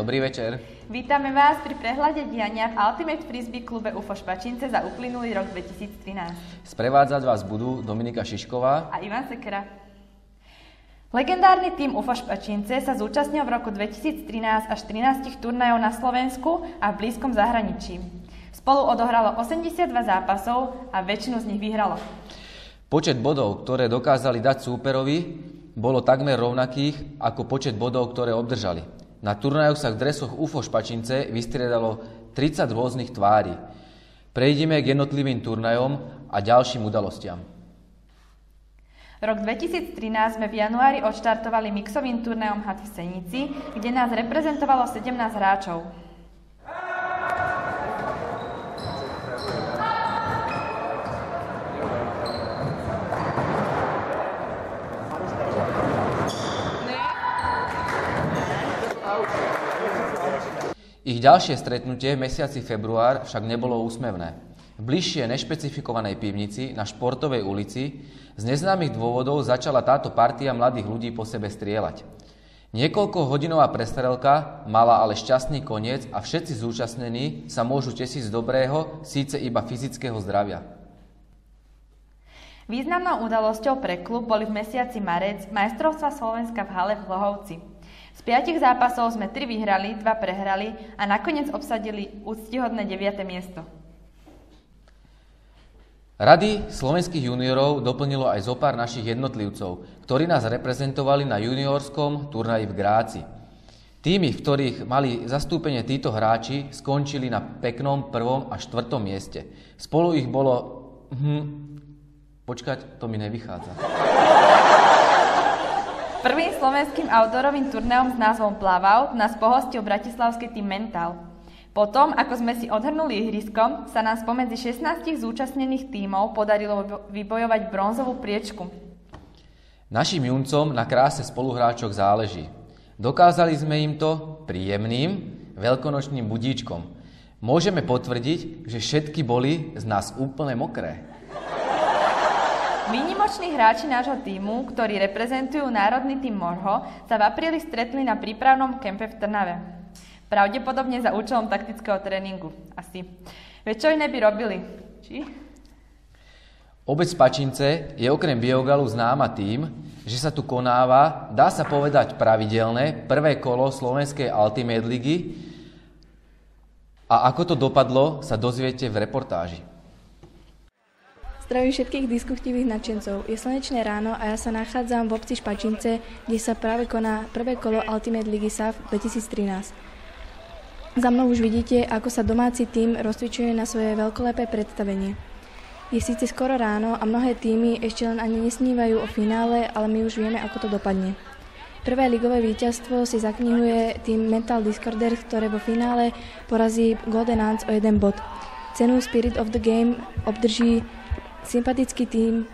Dobrý večer. Vítame vás pri prehľade diania v Ultimate Frisbee klube UFO Špačince za uplynulý rok 2013. Sprevádzať vás budú Dominika Šišková a Ivan Sekera. Legendárny tím UFO Špačince sa zúčastnil v roku 2013 až 13 turnajov na Slovensku a v blízkom zahraničí. Spolu odohralo 82 zápasov a väčšinu z nich vyhralo. Počet bodov, ktoré dokázali dať súperovi, bolo takmer rovnakých ako počet bodov, ktoré obdržali. Na turnajoch sa v dresoch UFO Špačince vystriedalo 30 rôznych tvári. Prejdeme k jednotlivým turnajom a ďalším udalostiam. Rok 2013 sme v januári odštartovali mixovým turnajom Had v Senici, kde nás reprezentovalo 17 hráčov. Ich ďalšie stretnutie v mesiaci február však nebolo úsmevné. V bližšie nešpecifikovanej pivnici na Športovej ulici z neznámych dôvodov začala táto partia mladých ľudí po sebe strieľať. Niekoľkohodinová prestrelka mala ale šťastný koniec a všetci zúčastnení sa môžu tešiť z dobrého, síce iba fyzického zdravia. Významnou udalosťou pre klub boli v mesiaci marec majstrovstvá Slovenska v hale v Hlohovci. Z 5 zápasov sme 3 vyhrali, 2 prehrali a nakoniec obsadili úctihodné 9. miesto. Rady slovenských juniorov doplnilo aj zopár našich jednotlivcov, ktorí nás reprezentovali na juniorskom turnaji v Gráci. Týmy, v ktorých mali zastúpenie títo hráči, skončili na peknom 1. a 4. mieste. Spolu ich bolo... Počkať, to mi nevychádza. Prvým slovenským outdoorovým turnajom s názvom Plavout nás pohostil bratislavský tým Mental. Potom, ako sme si odhrnuli ihrisko, sa nám spomedzi 16 zúčastnených tímov podarilo vybojovať bronzovú priečku. Našim juncom na kráse spoluhráčok záleží. Dokázali sme im to príjemným, veľkonočným budíčkom. Môžeme potvrdiť, že všetky boli z nás úplne mokré. Výnimoční hráči nášho tímu, ktorí reprezentujú národný tím Morho, sa v apríli stretli na prípravnom kempe v Trnave. Pravdepodobne za účelom taktického tréningu. Asi. Veď čo iné by robili? Či? Obec Spačince je okrem Biogalu známa tým, že sa tu konáva, dá sa povedať pravidelné, prvé kolo Slovenskej Ultimate ligy a ako to dopadlo, sa dozviete v reportáži. Zdravím všetkých diskutívnych nadšencov. Je slnečné ráno a ja sa nachádzam v obci Špačince, kde sa práve koná prvé kolo Ultimate ligy SAF 2013. Za mnou už vidíte, ako sa domáci tím rozcvičuje na svoje veľkolepé predstavenie. Je síce skoro ráno a mnohé týmy ešte len ani nesnívajú o finále, ale my už vieme, ako to dopadne. Prvé ligové víťazstvo si zaknihuje tým Mental Discorders, ktoré vo finále porazí Golden Ants o 1 bod. Cenu Spirit of the Game obdrží sympatický tím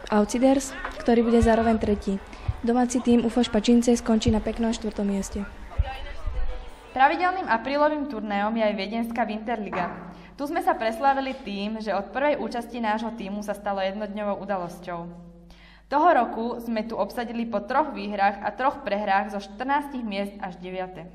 Outsiders, ktorý bude zároveň tretí. Domáci tím UFO Špačince skončí na peknom 4. mieste. Pravidelným aprílovým turnajom je aj viedenská Winterliga. Tu sme sa preslávili tým, že od prvej účasti nášho tímu sa stalo jednodňovou udalosťou. Toho roku sme tu obsadili po 3 výhrách a 3 prehrách zo 14 miest až 9.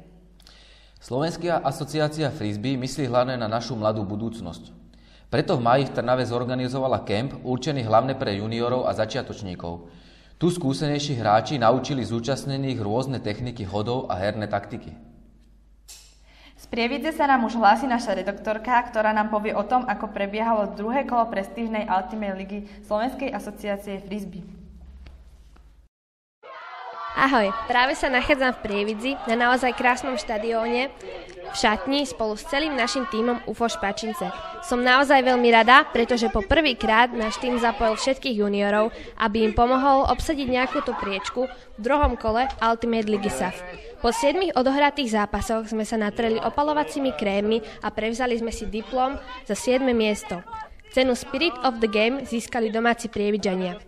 Slovenská asociácia Frisbee myslí hlavne na našu mladú budúcnosť. Preto v máji v Trnave zorganizovala kemp určený hlavne pre juniorov a začiatočníkov. Tu skúsenejší hráči naučili zúčastnených rôzne techniky hodov a herné taktiky. Z Prievidze sa nám už hlási naša redaktorka, ktorá nám povie o tom, ako prebiehalo druhé kolo prestížnej Ultimate ligy Slovenskej asociácie Frisbee. Ahoj, práve sa nachádzam v Prievidzi na naozaj krásnom štadióne v šatni spolu s celým našim tímom UFO Špačince. Som naozaj veľmi rada, pretože po prvýkrát náš tím zapojil všetkých juniorov, aby im pomohol obsadiť nejakú tú priečku v druhom kole Ultimate ligy SAF. Po 7 odohratých zápasoch sme sa natreli opalovacími krémmi a prevzali sme si diplom za 7. miesto. Cenu Spirit of the Game získali domáci Prievidžania.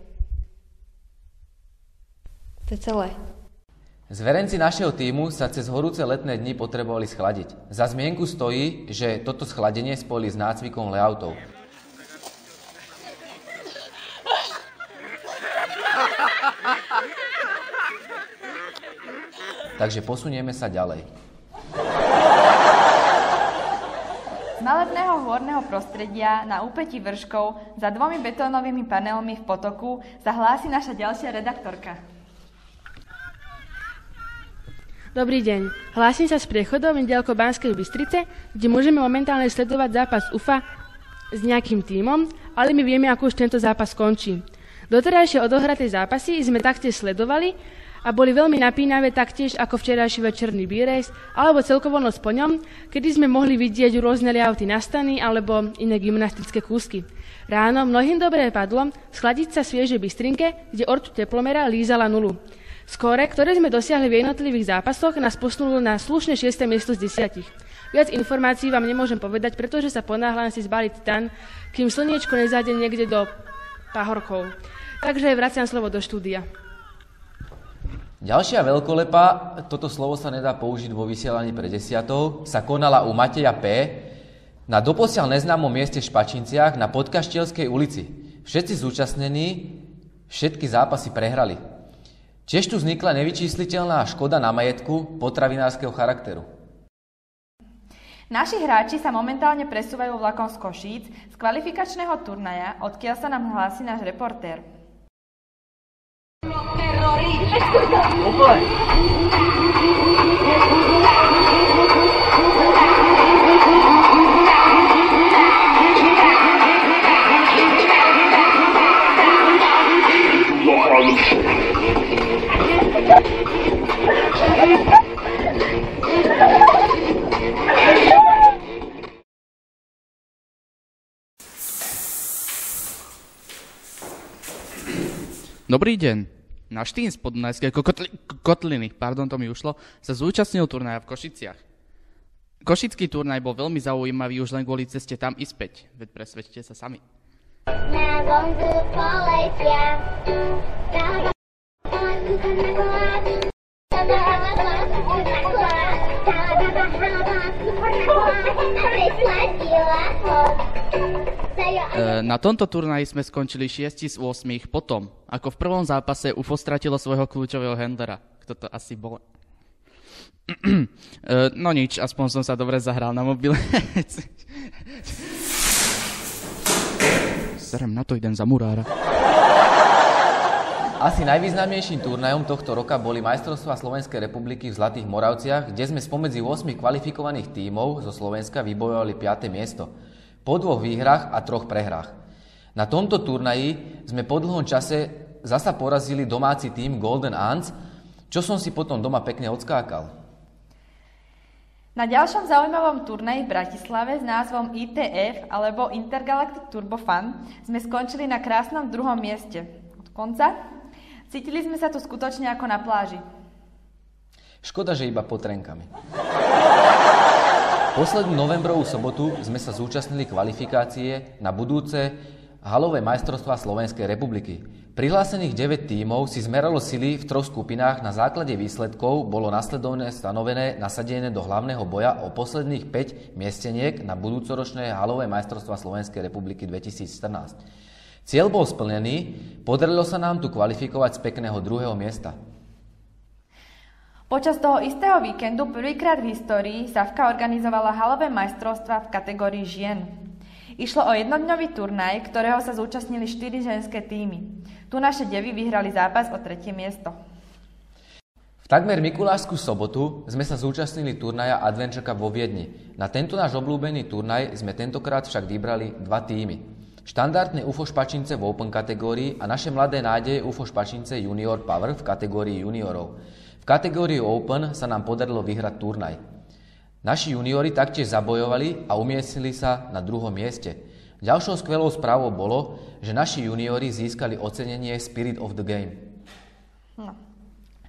To je celé. Zverenci našeho tímu sa cez horúce letné dni potrebovali schladiť. Za zmienku stojí, že toto schladenie spojili s nácvikom layoutov. Takže posunieme sa ďalej. Z malebného hôrneho prostredia na úpätí vrškov za 2 betónovými panelmi v potoku sa hlási naša ďalšia redaktorka. Dobrý deň. Hlásim sa z priechodov nedaleko Banskej Bystrice, kde môžeme momentálne sledovať zápas UFA s nejakým tímom, ale my vieme, ako už tento zápas končí. Doterajšie odohraté zápasy sme taktiež sledovali a boli veľmi napínavé taktiež ako včerajší večerný B-race alebo celkovo noc po ňom, kedy sme mohli vidieť rôzne layouty na stany alebo iné gymnastické kúsky. Ráno mnohým dobre padlo schladiť sa sviežej Bystrinke, kde ortuť teplomera lízala 0. Skóre, ktoré sme dosiahli v jednotlivých zápasoch, nás posunulo na slušné 6. miesto z 10. Viac informácií vám nemôžem povedať, pretože sa ponáhľam si zbaliť stan, kým slniečko nezájde niekde do pahorkov. Takže vraciam slovo do štúdia. Ďalšia veľkolepa, toto slovo sa nedá použiť vo vysielaní pre 10, sa konala u Mateja P. na doposiaľ neznámom mieste v Špačinciach na Podkaštielskej ulici. Všetci zúčastnení všetky zápasy prehrali. Tiež tu vznikla nevyčísliteľná škoda na majetku potravinárskeho charakteru. Naši hráči sa momentálne presúvajú vlakom z Košíc z kvalifikačného turnaja, odkiaľ sa nám hlási náš reportér. Dobrý deň. Náš tým z Podunajskej kotliny, to mi ušlo, sa zúčastnil turnaja v Košiciach. Košický turnaj bol veľmi zaujímavý už len kvôli ceste tam i späť, veď presvedčte sa sami. Na vonku poletia, Na tomto turnaji sme skončili 6 z 8 potom, ako v prvom zápase UFO stratilo svojho kľúčového handlera. Kto to asi bol? No nič, aspoň som sa dobre zahral na mobile. Serem na to, idem za murára. Asi najvýznamnejším turnajom tohto roka boli majstrovstvá Slovenskej republiky v Zlatých Moravciach, kde sme spomedzi 8 kvalifikovaných tímov zo Slovenska vybojovali 5. miesto. Po 2 výhrách a 3 prehrách. Na tomto turnaji sme po dlhom čase zasa porazili domáci tím Golden Ants, čo som si potom doma pekne odskákal. Na ďalšom zaujímavom turnaji v Bratislave s názvom ITF alebo Intergalactic Turbo Fun sme skončili na krásnom 2. mieste. Od konca cítili sme sa tu skutočne ako na pláži. Škoda, že iba pod trenkami. Poslednú novembrovú sobotu sme sa zúčastnili kvalifikácie na budúce halové majstrovstvá Slovenskej republiky. Prihlásených 9 tímov si zmeralo sily v 3 skupinách. Na základe výsledkov bolo nasledovne stanovené nasadenie do hlavného boja o posledných 5 miesteniek na budúcoročné halové majstrovstvá Slovenskej republiky 2014. Cieľ bol splnený, podarilo sa nám tu kvalifikovať z pekného 2. miesta. Počas toho istého víkendu prvýkrát v histórii Savka organizovala halové majstrovstvá v kategórii žien. Išlo o jednodňový turnaj, ktorého sa zúčastnili 4 ženské tímy. Tu naše devy vyhrali zápas o 3. miesto. V takmer mikulášskú sobotu sme sa zúčastnili turnaja Adventure Cup vo Viedni. Na tento náš obľúbený turnaj sme tentokrát však vybrali 2 tímy. Štandardné UFO Špačince v Open kategórii a naše mladé nádeje UFO Špačince Junior Power v kategórii juniorov. V kategórii Open sa nám podarilo vyhrať turnaj. Naši juniori taktiež zabojovali a umiestnili sa na 2. mieste. Ďalšou skvelou správou bolo, že naši juniori získali ocenenie Spirit of the Game.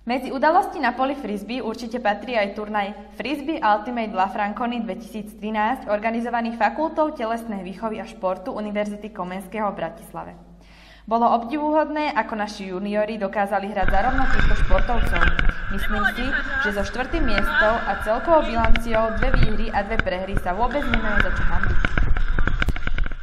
Medzi udalosti na poli frisbee určite patrí aj turnaj Frisbee Ultimate La Franconi 2013, organizovaný Fakultou telesnej výchovy a športu Univerzity Komenského v Bratislave. Bolo obdivuhodné, ako naši juniori dokázali hrať za rovno týchto športovcov. Myslím si, že so 4. miestom a celkovou bilanciou 2 výhry a 2 prehry sa vôbec nemajú za čo hanbiť.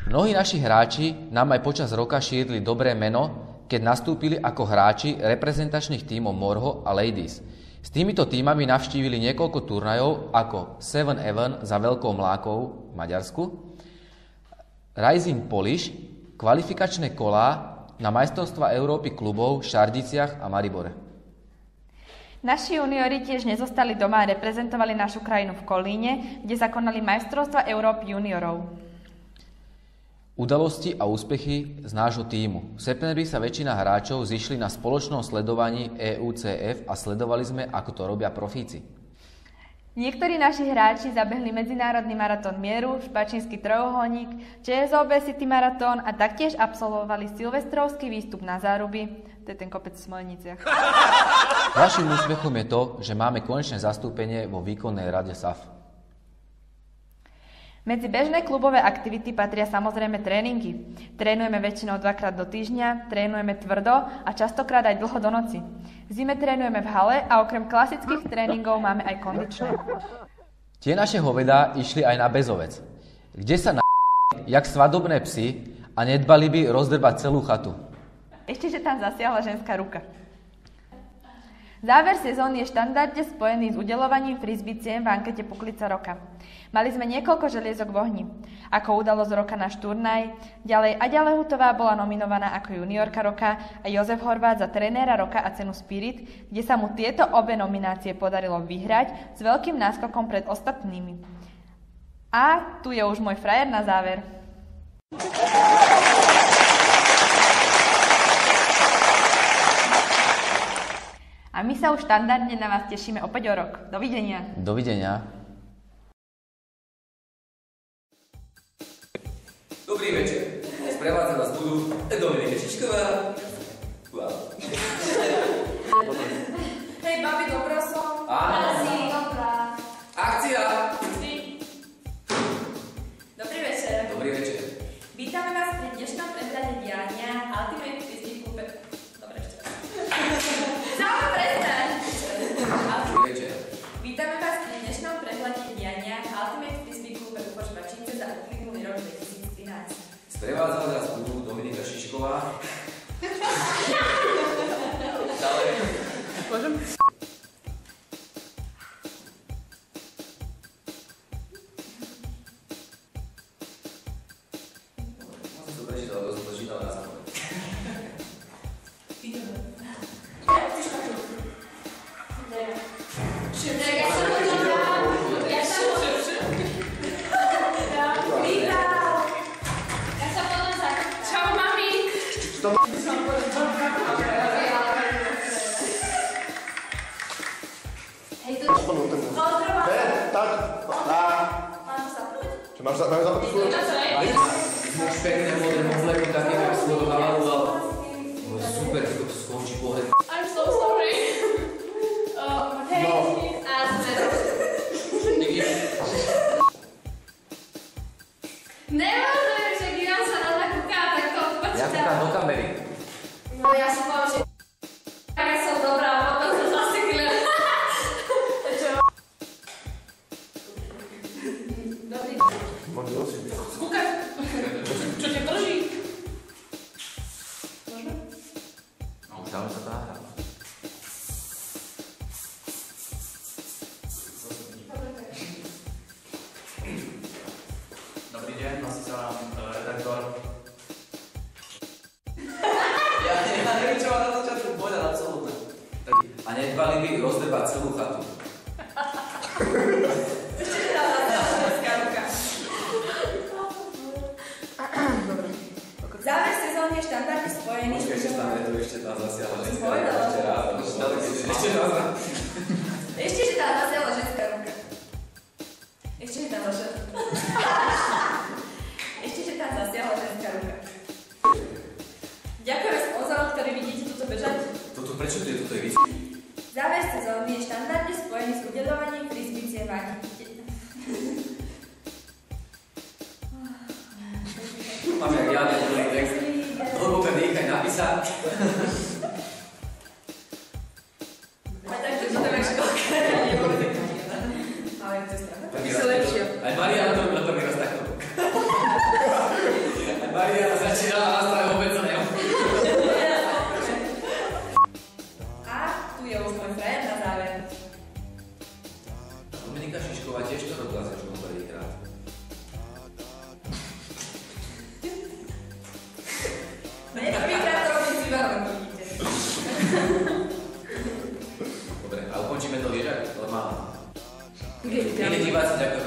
Mnohí naši hráči nám aj počas roka šírili dobré meno, keď nastúpili ako hráči reprezentačných tímov Morho a Ladies. S týmito tímami navštívili niekoľko turnajov ako Seven Even za Veľkou Mlákou v Maďarsku, Rising Polish, kvalifikačné kolá na majstrovstvá Európy klubov v Šardiciach a Maribore. Naši juniori tiež nezostali doma a reprezentovali našu krajinu v Kolíne, kde sa konali majstrovstvá Európy juniorov. Udalosti a úspechy z nášho tímu. V septembri sa väčšina hráčov zišli na spoločnom sledovaní EUCF a sledovali sme, ako to robia profíci. Niektorí naši hráči zabehli Medzinárodný maratón mieru, Špačínsky trojuholník, ČSOB City maratón a taktiež absolvovali silvestrovský výstup na Záruby, to je ten kopec v Smoleniciach. Naším úspechom je to, že máme konečné zastúpenie vo výkonnej rade SAF. Medzi bežné klubové aktivity patria samozrejme tréningy. Trénujeme väčšinou 2-krát do týždňa, trénujeme tvrdo a častokrát aj dlho do noci. V zime trénujeme v hale a okrem klasických tréningov máme aj kondičné. Tie naše hovedá išli aj na Bezovec, kde sa jak svadobné psy a nedbali by rozdrbať celú chatu. Ešte, že tam zasiahla ženská ruka. Záver sezóny je štandardne spojený s udeľovaním frisbee cien v ankete Puklica roka. Mali sme niekoľko želiezok v ohni. Ako udalosť roka náš turnaj, ďalej Aďa Lehutová bola nominovaná ako juniorka roka a Jozef Horváth za trenéra roka a cenu Spirit, kde sa mu tieto obe nominácie podarilo vyhrať s veľkým náskokom pred ostatnými. A tu je už môj frajer na záver. A my sa už štandardne na vás tešíme opäť o rok. Dovidenia. Dovidenia. Dobrý večer. Sprevádzať vás budú Dominika Šišková. Wow. Hej, babi, dobrá som. Áno. Dobrá. Akcia! Dobrý večer. Dobrý večer. Vítame vás pri dnešnom prehľade diania Ultimate Frisbee Club. Dobre, ešte. Záme prestaň. Dobrý večer. Vítame vás pri dnešnom prehľade diania Ultimate Frisbee Club Ufa Špačince za uplynulý rok 2013. Sprevádzať vás budú Dominika Šišková. Ďalej. Môžem? Máš zapnúť svoju? Máš pekné modré obleky, také jak svoju hlavu, ale super, to skončí pohled. I'm so sorry. Hej, Díky. Nevážne, že Gilan sa na mňa kúká, tak to Ja počítam. kúkam do kamery. No ja si poviem, že ja som dobrá, a potom sa zasekli. Dobrý. Skúkaj. Čo ťa drží? Môžeme? No už dáme sa tá hra. Dobrý deň, hlasí sa vám redaktor. Ja neviem, čo mám na začiatku povedať, absolútne. A nedbali by rozdrbať celú chatu. Ešte nedá ženská ruka. Záver sezóny je štandardne spojený. Počkaj, ešte tam zasiahla ženská ruka. Povedala. Ešte raz. Ešte raz. Ešte, že tam zasiahla ženská ruka. Ešte, že tam zasiahla. Ešte, že tam zasiahla ženská ruka. Ďakujeme sponzorom, ktorí vidíte túto bežať. Prečo tu je toto víc? Záver sezóny je štandardne spojený s udeľovaním frisbee cien v ankete. Mám jak ja nebude text. Hlboké dýchaj napísať. A takto ti to máš koľké. Ale to je strana. Ty si lepšie. Aj Mariana to na prvý raz takto. Aj Mariana začínala a nás tak vôbec sa neho. A tu je už môj frajer na záver. diváci, ďakujem.